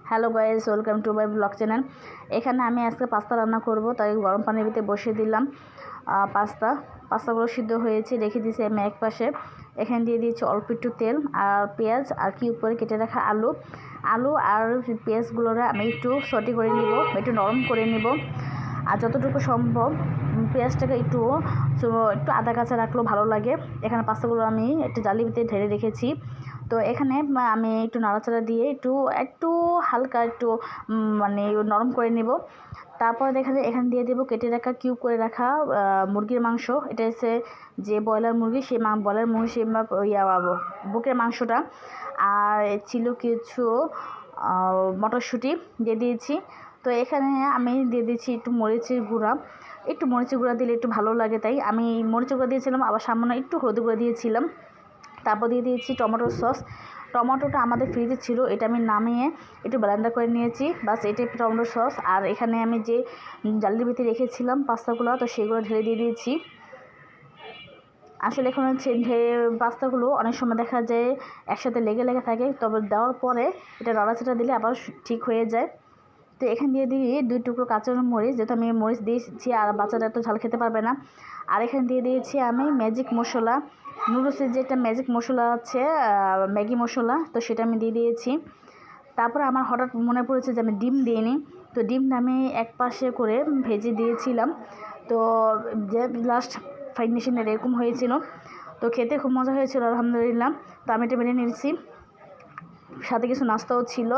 Hello guys, welcome to my blog channel. এখানে আমি আজকে পাস্তা রান্না করব, তাই গরম পানির ভিতরে বসিয়ে দিলাম পাস্তাগুলো সিদ্ধ হয়েছে, রেখে দিয়েছি আমি এক পাশে। এখানে দিয়ে দিয়েছি অল্প একটু তেল আর পেঁয়াজ আর কিউব করে কেটে রাখা আলু আর পেঁয়াজগুলোরে আমি একটু সটে করে নিব, একটু নরম করে নিব। আর যতটুকু সম্ভব পেঁয়াজটাকে একটু আদা কাঁচা রাখলেও ভালো লাগে। এখানে পাস্তাগুলো আমি একটু জালির ভিতরে ঢেলে রেখেছি। তো এখানে আমি একটু নাড়াচাড়া দিয়ে একটু হালকা একটু নরম করে নেব। তারপরে এখানে দিয়ে দেবো কেটে রাখা কিউব করে রাখা মুরগির মাংস। এটা হচ্ছে যে ব্রয়লার মুরগি, সেই ব্রয়লার মুরগি সেই বুকের মাংসটা। আর ছিল কিছু মটরশুঁটি দিয়ে দিয়েছি। তো এখানে আমি দিয়ে দিয়েছি একটু মরিচের গুঁড়া দিলে একটু ভালো লাগে, তাই আমি মরিচের গুঁড়া দিয়েছিলাম, আবার সামান্য একটু হলুদ গুঁড়া দিয়েছিলাম। তারপর দিয়ে দিয়েছি টমেটোর সস। টমেটোটা আমাদের ফ্রিজে ছিল, এটা আমি নামিয়ে একটু ব্লেন্ডার করে নিয়েছি, বাস এটাই টমেটোর সস। আর এখানে আমি যে জালির ভিতরে রেখেছিলাম পাস্তাগুলো, তো সেগুলো ঢেলে দিয়ে দিয়েছি। আসলে এখন হচ্ছে পাস্তাগুলো অনেক সময় দেখা যায় একসাথে লেগে থাকে, তবে দেওয়ার পরে এটা নাড়াচাড়া দিলে আবার ঠিক হয়ে যায়। তো এখানে দিয়ে দিই 2 টুকরো কাঁচা মরিচ, যেহেতু আমি মরিচ দিয়েছি আর বাচ্চারা তো ঝাল খেতে পারবে না। আর এখানে দিয়ে দিয়েছি আমি ম্যাজিক মশলা, নুডলসের যে একটা ম্যাজিক মশলা আছে, ম্যাগি মশলা, তো সেটা আমি দিয়ে দিয়েছি। তারপর আমার হঠাৎ মনে পড়েছে যে আমি ডিম দিইনি, তো ডিমটা আমি এক পাশে করে ভেজে দিয়েছিলাম। তো যে লাস্ট ফাইনেশন এরকম হয়েছিল, তো খেতে খুব মজা হয়েছিল আলহামদুলিল্লাহ। তো আমি এটা মেনে নিয়েছি, সাথে কিছু নাস্তাও ছিল।